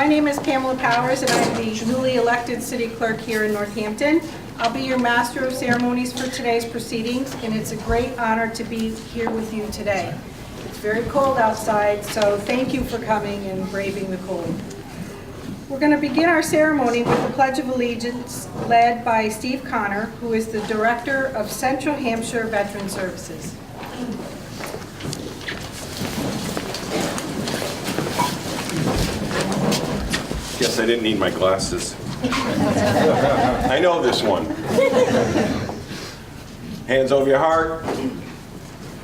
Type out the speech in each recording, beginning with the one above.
My name is Pamela Powers, and I'm the newly elected city clerk here in Northampton. I'll be your master of ceremonies for today's proceedings, and it's a great honor to be here with you today. It's very cold outside, so thank you for coming and braving the cold. We're going to begin our ceremony with the Pledge of Allegiance led by Steve Connor, who is the Director of Central Hampshire Veteran Services. Guess I didn't need my glasses. I know this one. Hands over your heart.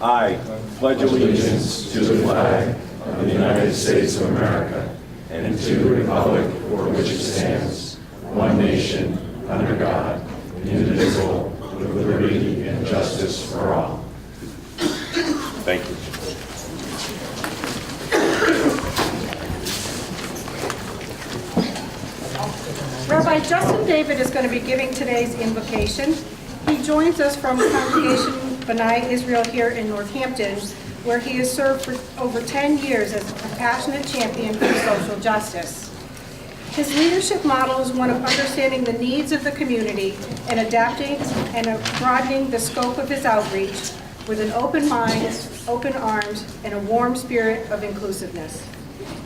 I pledge allegiance to the flag of the United States of America and to the republic for which it stands, one nation, under God, indivisible, with liberty and justice for all. Thank you. Rabbi Justin David is going to be giving today's invocation. He joins us from Congregation B'nai Israel here in Northampton, where he has served for over 10 years as a compassionate champion for social justice. His leadership model is one of understanding the needs of the community and adapting and broadening the scope of his outreach with an open mind, open arms, and a warm spirit of inclusiveness.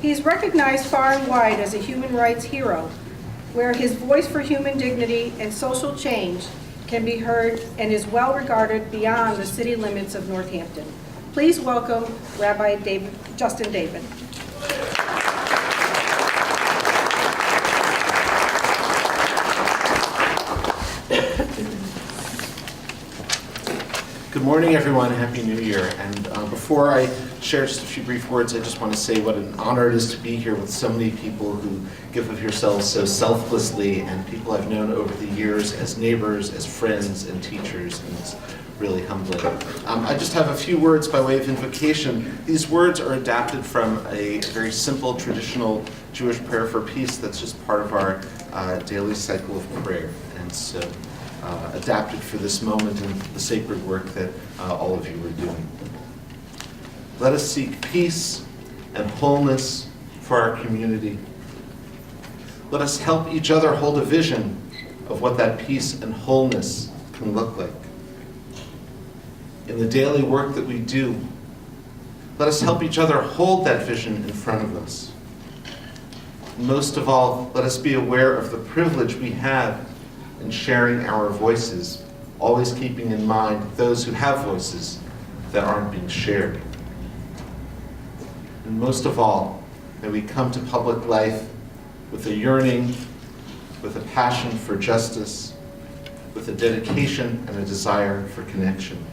He is recognized far and wide as a human rights hero, where his voice for human dignity and social change can be heard and is well regarded beyond the city limits of Northampton. Please welcome Rabbi Justin David. Good morning, everyone. Happy New Year. And before I share just a few brief words, I just want to say what an honor it is to be here with so many people who give of yourselves so selflessly, and people I've known over the years as neighbors, as friends, and teachers, and it's really humbling. I just have a few words by way of invocation. These words are adapted from a very simple, traditional Jewish prayer for peace that's just part of our daily cycle of prayer. And so adapted for this moment and the sacred work that all of you are doing. Let us seek peace and wholeness for our community. Let us help each other hold a vision of what that peace and wholeness can look like. In the daily work that we do, let us help each other hold that vision in front of us. Most of all, let us be aware of the privilege we have in sharing our voices, always keeping in mind those who have voices that aren't being shared. And most of all, may we come to public life with a yearning, with a passion for justice, with a dedication and a desire for connection.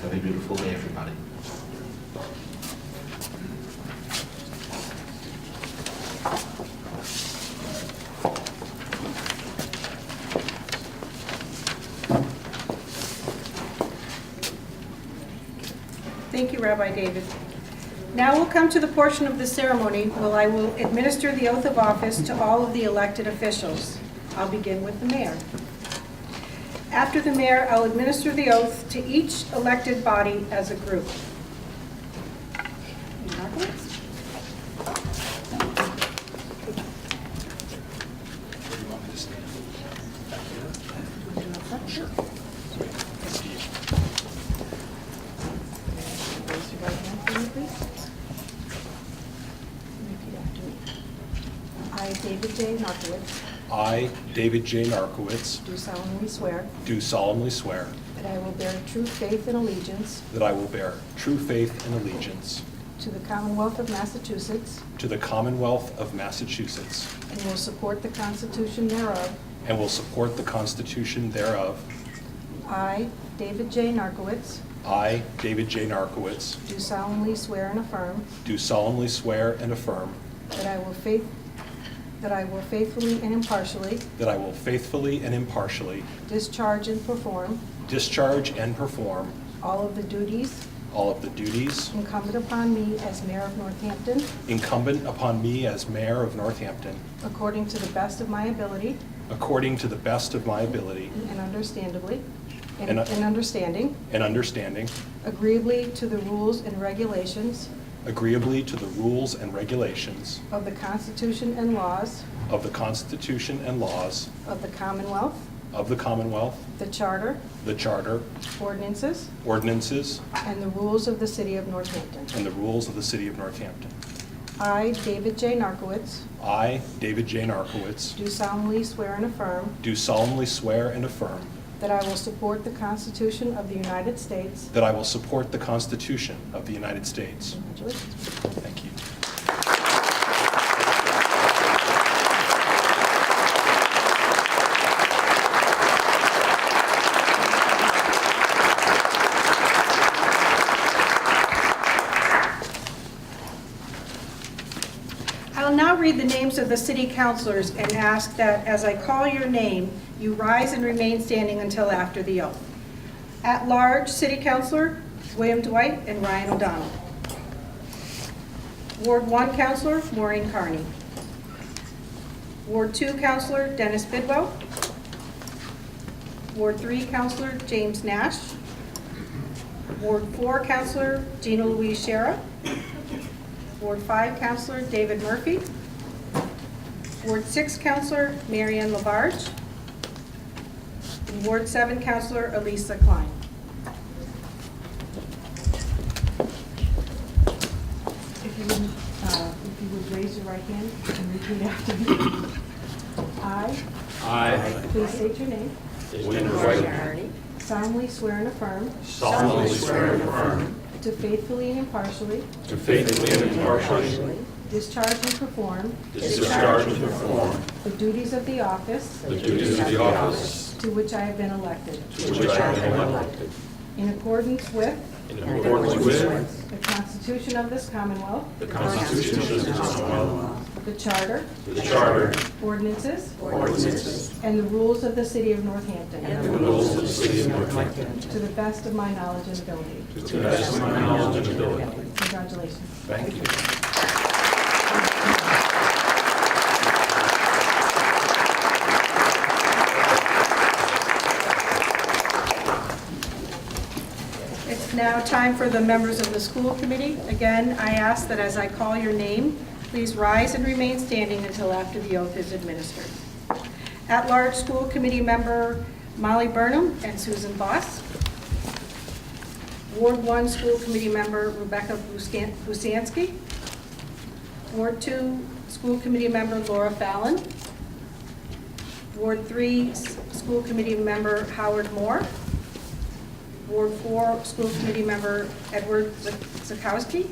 Have a beautiful day, everybody. Thank you, Rabbi David. Now we'll come to the portion of the ceremony where I will administer the oath of office to all of the elected officials. I'll begin with the mayor. After the mayor, I'll administer the oath to each elected body as a group. Sure. I, David J. Narkewicz, I, David J. Narkewicz, do solemnly swear that I will bear true faith and allegiance I will bear true faith and allegiance to the Commonwealth of Massachusetts to the Commonwealth of Massachusetts and will support the Constitution thereof. and will support the Constitution thereof. I, David J. Narkewicz, I, David J. Narkewicz, do solemnly swear and affirm do solemnly swear and affirm that I will faithfully and impartially discharge and perform all of the duties incumbent upon me as mayor of Northampton according to the best of my ability and understanding agreeably to the rules and regulations agreeably to the rules and regulations of the Constitution and laws of the Constitution and laws of the Commonwealth, of the Commonwealth, the Charter, the Charter, ordinances, ordinances, and the rules of the City of Northampton. and the rules of the City of Northampton. I, David J. Narkewicz, I, David J. Narkewicz, do solemnly swear and affirm do solemnly swear and affirm that I will support the Constitution of the United States. that I will support the Constitution of the United States. Congratulations. Thank you. I will now read the names of the city councilors and ask that as I call your name, you rise and remain standing until after the oath. At-large city councilor, William Dwight and Ryan O'Donnell. Ward 1 councilor, Maureen Carney. Ward 2 councilor, Dennis Bidwell. Ward 3 councilor, James Nash. Ward 4 councilor, Gina Louise Shera. Ward 5 councilor, David Murphy. Ward 6 councilor, Marianne Labarge. And Ward 7 councilor, Elisa Klein. If you would raise your right hand and repeat after me. I, please state your name, William Dwight, solemnly swear and affirm solemnly swear and affirm to faithfully and impartially to faithfully and impartially discharge and perform discharge and perform the duties of the office the duties of the office to which I have been elected, to which I am elected, in accordance with in accordance with the Constitution of this Commonwealth, the Constitution of the Commonwealth, the Charter, the Charter, ordinances, ordinances, and the rules of the City of Northampton, and the rules of the City of Northampton, to the best of my knowledge and ability. to the best of my knowledge and ability. Congratulations. Thank you. It's now time for the members of the school committee. Again, I ask that as I call your name, please rise and remain standing until after the oath is administered. At-large school committee member Molly Burnham and Susan Voss. Ward 1 school committee member Rebecca Busansky. Ward 2 school committee member Laura Fallon. Ward 3 school committee member Howard Moore. Ward 4 school committee member Edward Zakowski.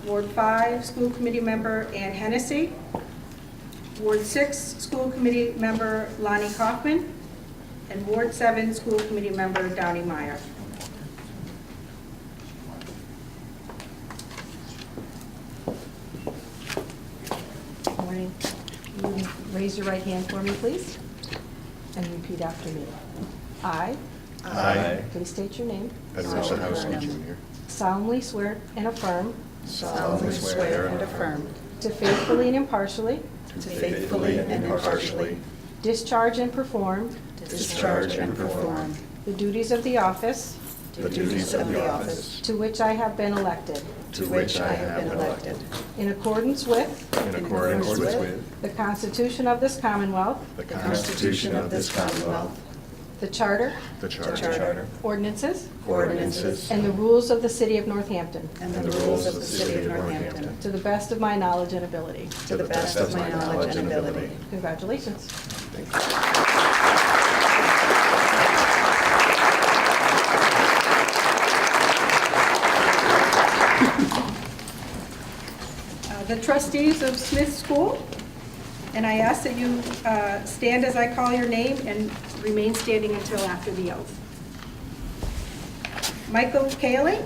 Ward 5 school committee member Ann Hennessy. Ward 6 school committee member Lonnie Kaufman. And Ward 7 school committee member Downey Meyer. Good morning. You raise your right hand for me, please, and repeat after me. I, please state your name, Edward Zakowski Jr. solemnly swear and affirm solemnly swear and affirm to faithfully and impartially to faithfully and impartially discharge and perform discharge and perform the duties of the office the duties of the office to which I have been elected, to which I have been elected, in accordance with in accordance with the Constitution of this Commonwealth, the Constitution of this Commonwealth, the Charter, the Charter, ordinances, ordinances, and the rules of the City of Northampton, and the rules of the City of Northampton, to the best of my knowledge and ability. to the best of my knowledge and ability. Congratulations. Thank you. The trustees of Smith School, and I ask that you stand as I call your name and remain standing until after the oath. Michael Cayley,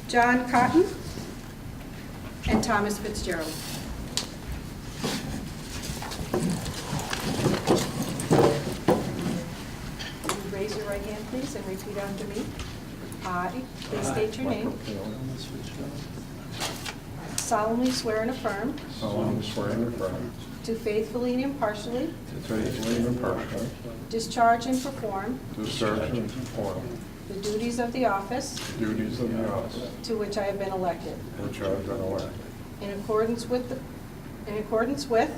John Cotton, and Thomas Fitzgerald. Will you raise your right hand, please, and repeat after me? I, please state your name, solemnly swear and affirm solemnly swear and affirm to faithfully and impartially to faithfully and impartially discharge and perform discharge and perform the duties of the office duties of the office to which I have been elected, which I have been elected, in accordance with in accordance with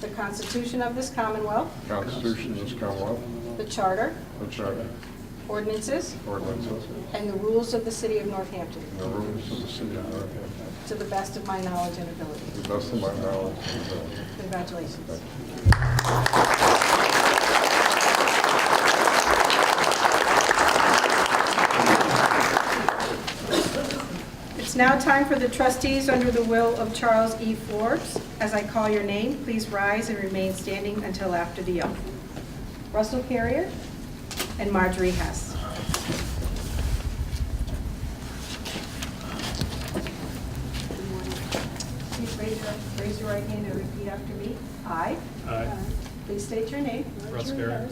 the Constitution of this Commonwealth, the Constitution of this Commonwealth, the Charter, the Charter, ordinances, ordinances, and the rules of the City of Northampton, and the rules of the City of Northampton, to the best of my knowledge and ability. to the best of my knowledge and ability. Congratulations. It's now time for the trustees, under the will of Charles E. Forbes. As I call your name, please rise and remain standing until after the oath. Russell Carrier and Marjorie Hess. Good morning. Please raise your right hand and repeat after me. I. Please state your name. Russ Carrier.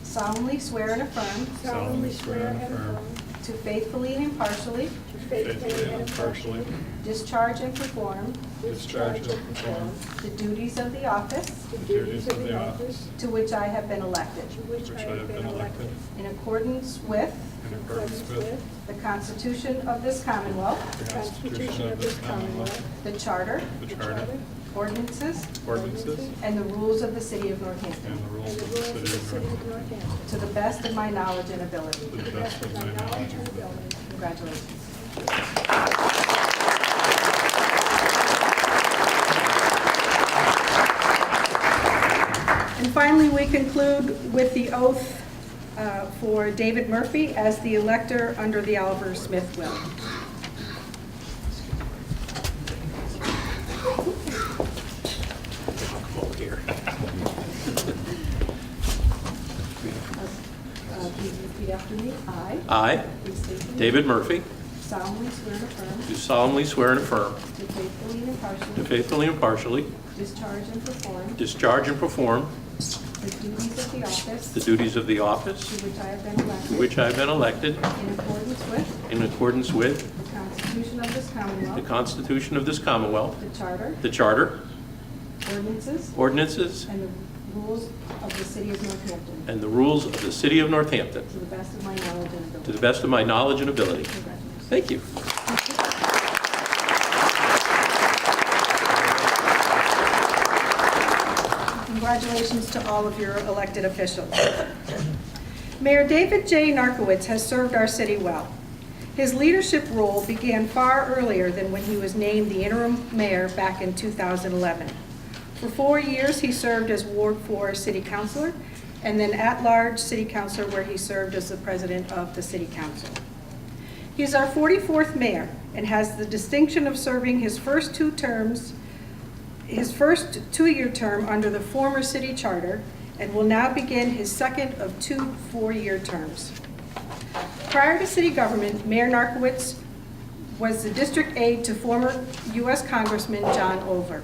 Solemnly swear and affirm Solemnly swear and affirm to faithfully and impartially faithfully and impartially discharge and perform discharge and perform the duties of the office the duties of the office to which I have been elected, which I have been elected in accordance with in accordance with the Constitution of this Commonwealth, the Constitution of this Commonwealth, the Charter, the Charter, ordinances, ordinances, and the rules of the City of Northampton, and the rules of the City of Northampton, to the best of my knowledge and ability. to the best of my knowledge and ability. Congratulations. And finally, we conclude with the oath for David Murphy as the elector under the Oliver Smith will. Please repeat after me. I, Please state your name. David Murphy, Solemnly swear and affirm do solemnly swear and affirm to faithfully and to impartially faithfully and impartially discharge and perform discharge and perform the duties of the office the duties of the office to which I have been to elected, which I have been elected in accordance with in accordance with the Constitution of this the Commonwealth, Constitution of this Commonwealth, the Charter, the Charter, ordinances, ordinances, and the rules of the City of Northampton, and the rules of the City of Northampton, to the best of my knowledge and to ability. the best of my knowledge and ability. Congratulations. Thank you. Congratulations to all of your elected officials. Mayor David J. Narkewicz has served our city well. His leadership role began far earlier than when he was named the interim mayor back in 2011. For 4 years, he served as Ward 4 city councilor, and then at-large city councilor, where he served as the president of the city council. He is our 44th mayor and has the distinction of serving his first 2-year term under the former city charter, and will now begin his second of 2 4-year terms. Prior to city government, Mayor Narkewicz was the district aide to former U.S. Congressman John Over.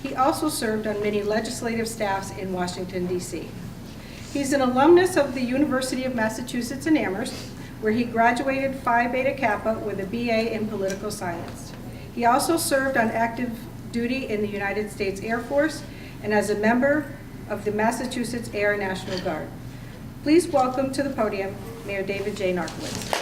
He also served on many legislative staffs in Washington, D.C. He's an alumnus of the University of Massachusetts in Amherst, where he graduated Phi Beta Kappa with a BA in political science. He also served on active duty in the United States Air Force and as a member of the Massachusetts Air National Guard. Please welcome to the podium Mayor David J. Narkewicz.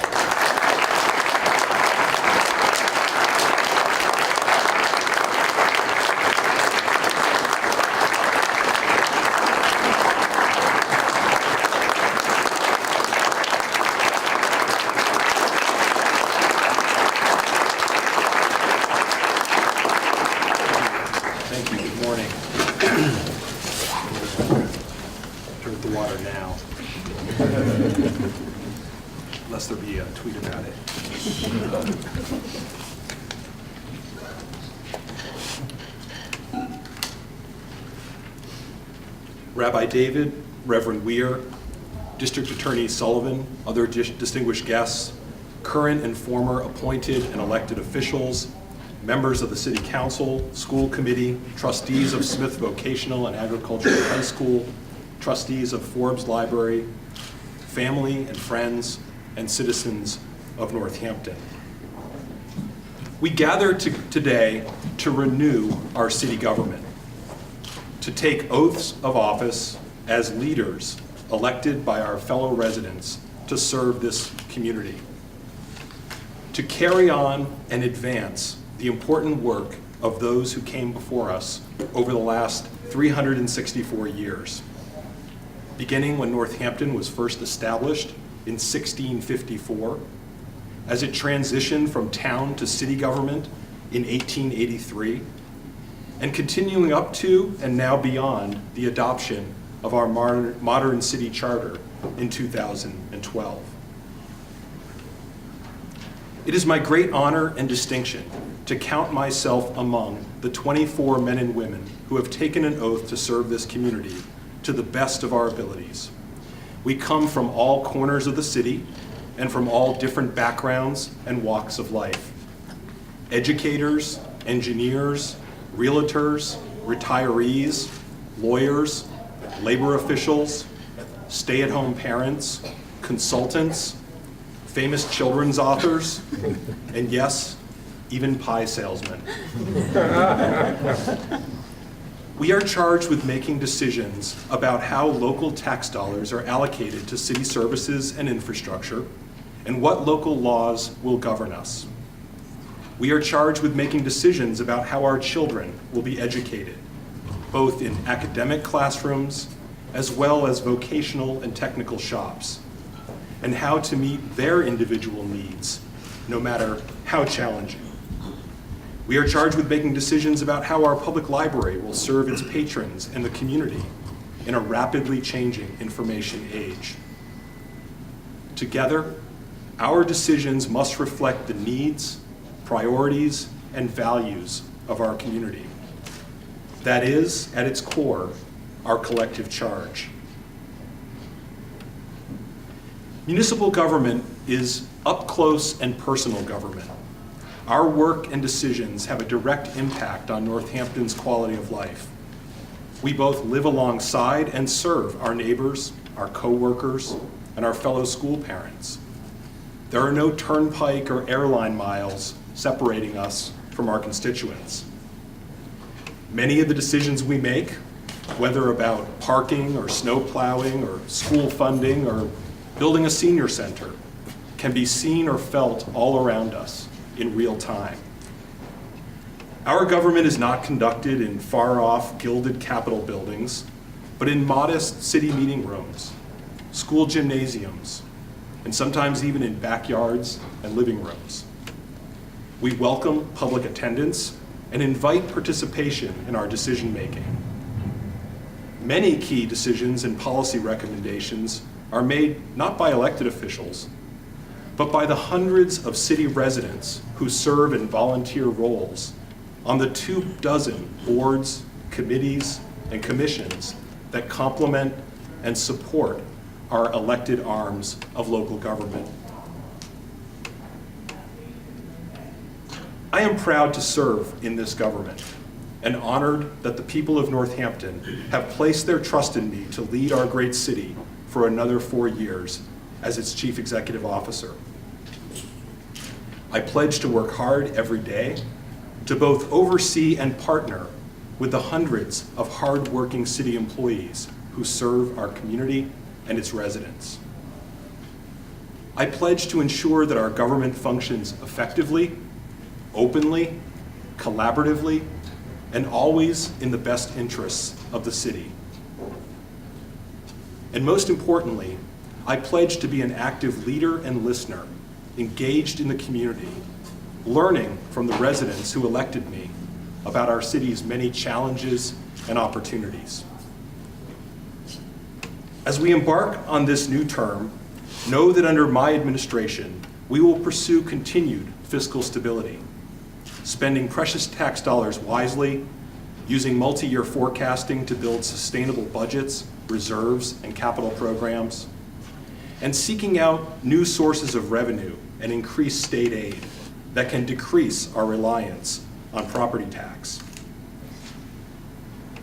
Thank you. Good morning. Drink the water now. Unless there be a tweet about it. Rabbi David, Reverend Weir, District Attorney Sullivan, other distinguished guests, current and former appointed and elected officials, members of the City Council, School Committee, trustees of Smith Vocational and Agricultural High School, trustees of Forbes Library, family and friends, and citizens of Northampton. We gather today to renew our city government, to take oaths of office as leaders elected by our fellow residents to serve this community, to carry on and advance the important work of those who came before us over the last 364 years, beginning when Northampton was first established in 1654, as it transitioned from town to city government in 1883, and continuing up to and now beyond the adoption of our modern city charter in 2012. It is my great honor and distinction to count myself among the 24 men and women who have taken an oath to serve this community to the best of our abilities. We come from all corners of the city and from all different backgrounds and walks of life. Educators, engineers, realtors, retirees, lawyers, labor officials, stay-at-home parents, consultants, famous children's authors, and yes, even pie salesmen. We are charged with making decisions about how local tax dollars are allocated to city services and infrastructure, and what local laws will govern us. We are charged with making decisions about how our children will be educated, both in academic classrooms as well as vocational and technical shops, and how to meet their individual needs, no matter how challenging. We are charged with making decisions about how our public library will serve its patrons and the community in a rapidly changing information age. Together, our decisions must reflect the needs, priorities, and values of our community. That is, at its core, our collective charge. Municipal government is up-close and personal government. Our work and decisions have a direct impact on Northampton's quality of life. We both live alongside and serve our neighbors, our co-workers, and our fellow school parents. There are no turnpike or airline miles separating us from our constituents. Many of the decisions we make, whether about parking or snow plowing or school funding or building a senior center, can be seen or felt all around us in real time. Our government is not conducted in far-off gilded Capitol buildings, but in modest city meeting rooms, school gymnasiums, and sometimes even in backyards and living rooms. We welcome public attendance and invite participation in our decision-making. Many key decisions and policy recommendations are made not by elected officials, but by the hundreds of city residents who serve in volunteer roles on the 24 boards, committees, and commissions that complement and support our elected arms of local government. I am proud to serve in this government and honored that the people of Northampton have placed their trust in me to lead our great city for another 4 years as its Chief Executive Officer. I pledge to work hard every day to both oversee and partner with the hundreds of hard-working city employees who serve our community and its residents. I pledge to ensure that our government functions effectively, openly, collaboratively, and always in the best interests of the city. And most importantly, I pledge to be an active leader and listener, engaged in the community, learning from the residents who elected me about our city's many challenges and opportunities. As we embark on this new term, know that under my administration, we will pursue continued fiscal stability, spending precious tax dollars wisely, using multi-year forecasting to build sustainable budgets, reserves, and capital programs, and seeking out new sources of revenue and increased state aid that can decrease our reliance on property tax.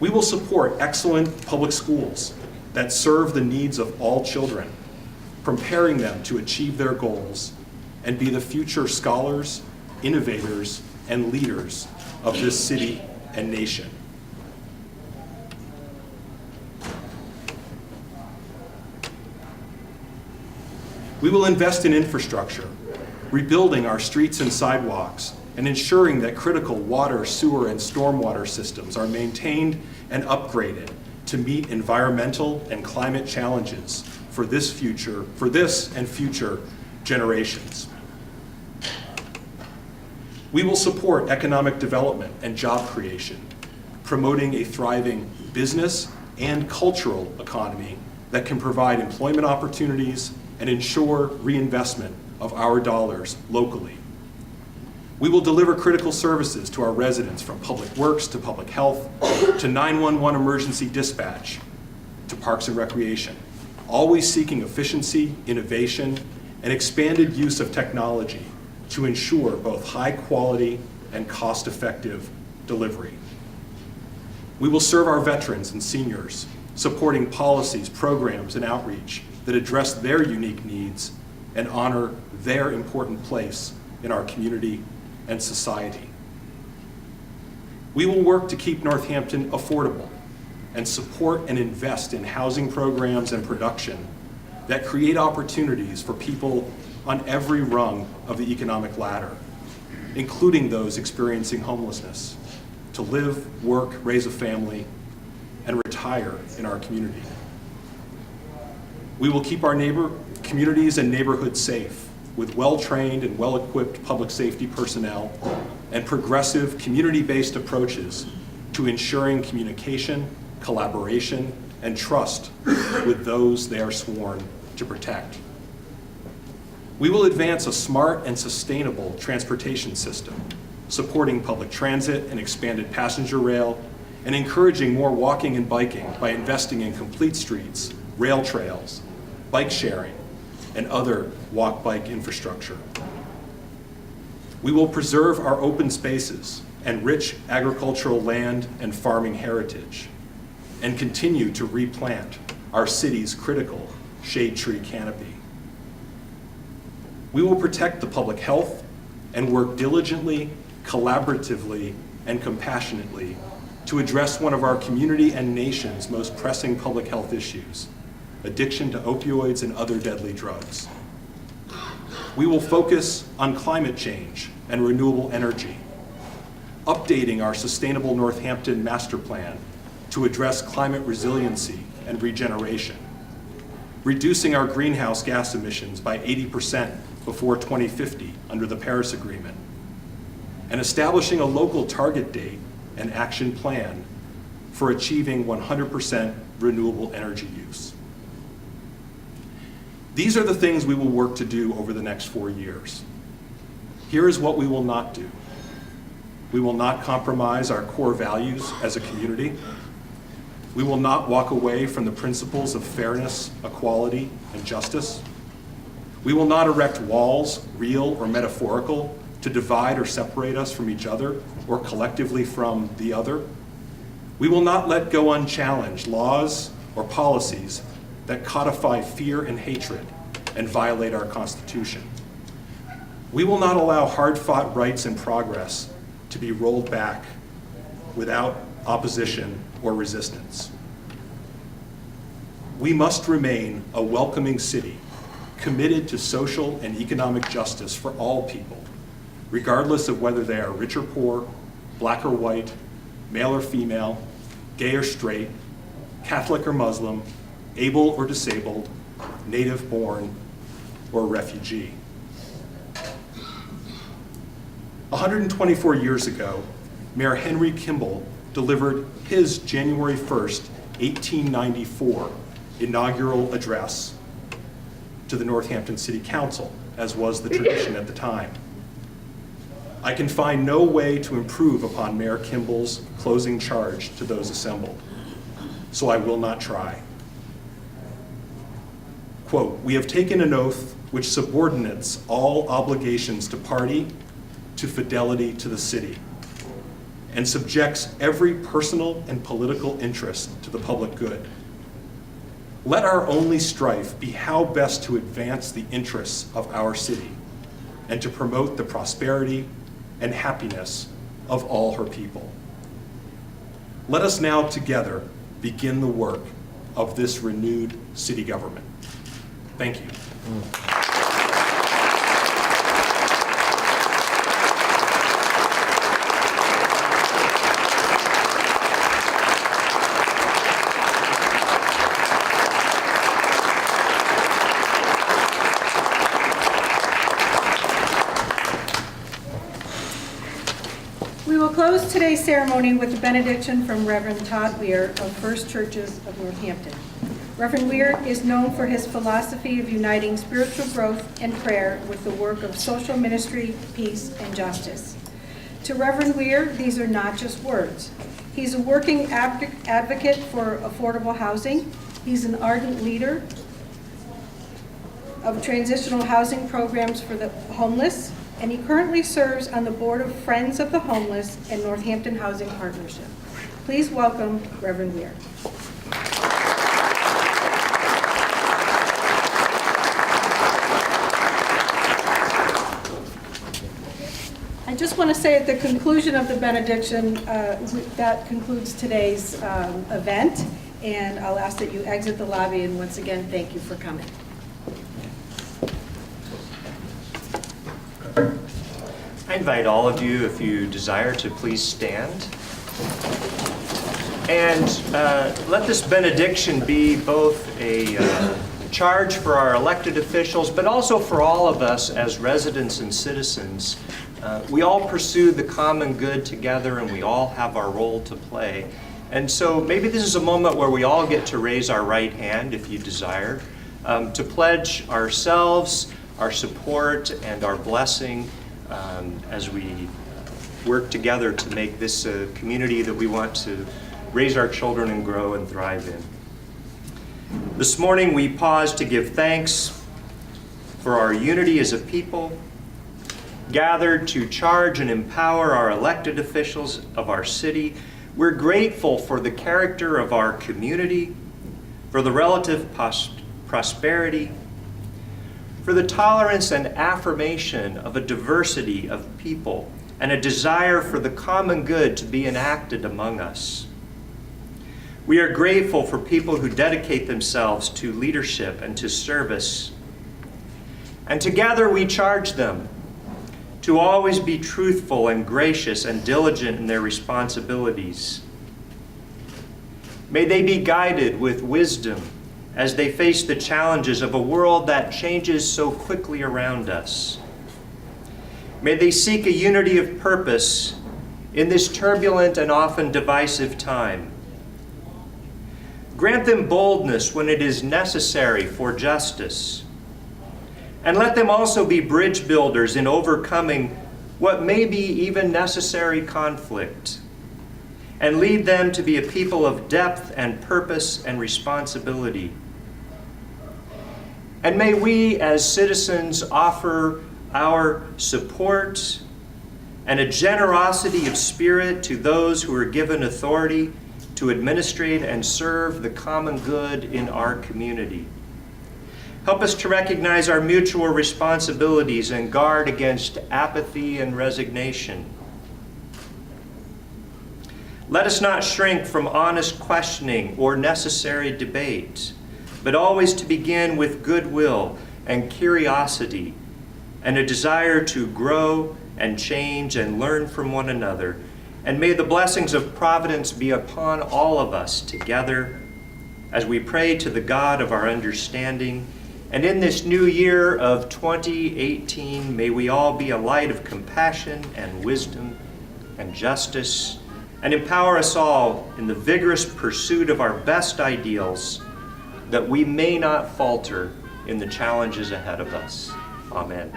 We will support excellent public schools that serve the needs of all children, preparing them to achieve their goals and be the future scholars, innovators, and leaders of this city and nation. We will invest in infrastructure, rebuilding our streets and sidewalks, and ensuring that critical water, sewer, and stormwater systems are maintained and upgraded to meet environmental and climate challenges for this and future generations. We will support economic development and job creation, promoting a thriving business and cultural economy that can provide employment opportunities and ensure reinvestment of our dollars locally. We will deliver critical services to our residents, from public works to public health to 911 emergency dispatch to parks and recreation, always seeking efficiency, innovation, and expanded use of technology to ensure both high quality and cost-effective delivery. We will serve our veterans and seniors, supporting policies, programs, and outreach that address their unique needs and honor their important place in our community and society. We will work to keep Northampton affordable and support and invest in housing programs and production that create opportunities for people on every rung of the economic ladder, including those experiencing homelessness, to live, work, raise a family, and retire in our community. We will keep our communities and neighborhoods safe with well-trained and well-equipped public safety personnel and progressive community-based approaches to ensuring communication, collaboration, and trust with those they are sworn to protect. We will advance a smart and sustainable transportation system, supporting public transit and expanded passenger rail, and encouraging more walking and biking by investing in complete streets, rail trails, bike sharing, and other walk-bike infrastructure. We will preserve our open spaces and rich agricultural land and farming heritage, and continue to replant our city's critical shade tree canopy. We will protect the public health and work diligently, collaboratively, and compassionately to address one of our community and nation's most pressing public health issues: addiction to opioids and other deadly drugs. We will focus on climate change and renewable energy, updating our Sustainable Northampton Master Plan to address climate resiliency and regeneration, reducing our greenhouse gas emissions by 80% before 2050 under the Paris Agreement, and establishing a local target date and action plan for achieving 100% renewable energy use. These are the things we will work to do over the next 4 years. Here is what we will not do. We will not compromise our core values as a community. We will not walk away from the principles of fairness, equality, and justice. We will not erect walls, real or metaphorical, to divide or separate us from each other or collectively from the other. We will not let go unchallenged laws or policies that codify fear and hatred and violate our Constitution. We will not allow hard-fought rights and progress to be rolled back without opposition or resistance. We must remain a welcoming city, committed to social and economic justice for all people, regardless of whether they are rich or poor, black or white, male or female, gay or straight, Catholic or Muslim, able or disabled, native born, or refugee. 124 years ago, Mayor Henry Kimball delivered his January 1st, 1894 inaugural address to the Northampton City Council, as was the tradition at the time. I can find no way to improve upon Mayor Kimball's closing charge to those assembled, so I will not try. Quote, "We have taken an oath which subordinates all obligations to party to fidelity to the city, and subjects every personal and political interest to the public good. Let our only strife be how best to advance the interests of our city and to promote the prosperity and happiness of all her people. Let us now together begin the work of this renewed city government." Thank you. close today's ceremony with a benediction from Reverend Todd Weir of First Churches of Northampton. Reverend Weir is known for his philosophy of uniting spiritual growth and prayer with the work of social ministry, peace, and justice. To Reverend Weir, these are not just words. He's a working advocate for affordable housing. He's an ardent leader of transitional housing programs for the homeless, and he currently serves on the board of Friends of the Homeless and Northampton Housing Partnership. Please welcome Reverend Weir. I just want to say at the conclusion of the benediction, that concludes today's event, and I'll ask that you exit the lobby, and once again, thank you for coming. I invite all of you, if you desire, to please stand. And let this benediction be both a charge for our elected officials, but also for all of us as residents and citizens. We all pursue the common good together, and we all have our role to play. And so maybe this is a moment where we all get to raise our right hand, if you desire, to pledge ourselves, our support, and our blessing as we work together to make this a community that we want to raise our children and grow and thrive in. This morning we pause to give thanks for our unity as a people, gathered to charge and empower our elected officials of our city. We're grateful for the character of our community, for the relative prosperity, for the tolerance and affirmation of a diversity of people, and a desire for the common good to be enacted among us. We are grateful for people who dedicate themselves to leadership and to service. And together we charge them to always be truthful and gracious and diligent in their responsibilities. May they be guided with wisdom as they face the challenges of a world that changes so quickly around us. May they seek a unity of purpose in this turbulent and often divisive time. Grant them boldness when it is necessary for justice. And let them also be bridge builders in overcoming what may be even necessary conflict. And lead them to be a people of depth and purpose and responsibility. And may we as citizens offer our support and a generosity of spirit to those who are given authority to administrate and serve the common good in our community. Help us to recognize our mutual responsibilities and guard against apathy and resignation. Let us not shrink from honest questioning or necessary debate, but always to begin with goodwill and curiosity and a desire to grow and change and learn from one another. And may the blessings of providence be upon all of us together as we pray to the God of our understanding. And in this new year of 2018, may we all be a light of compassion and wisdom and justice, and empower us all in the vigorous pursuit of our best ideals, that we may not falter in the challenges ahead of us. Amen.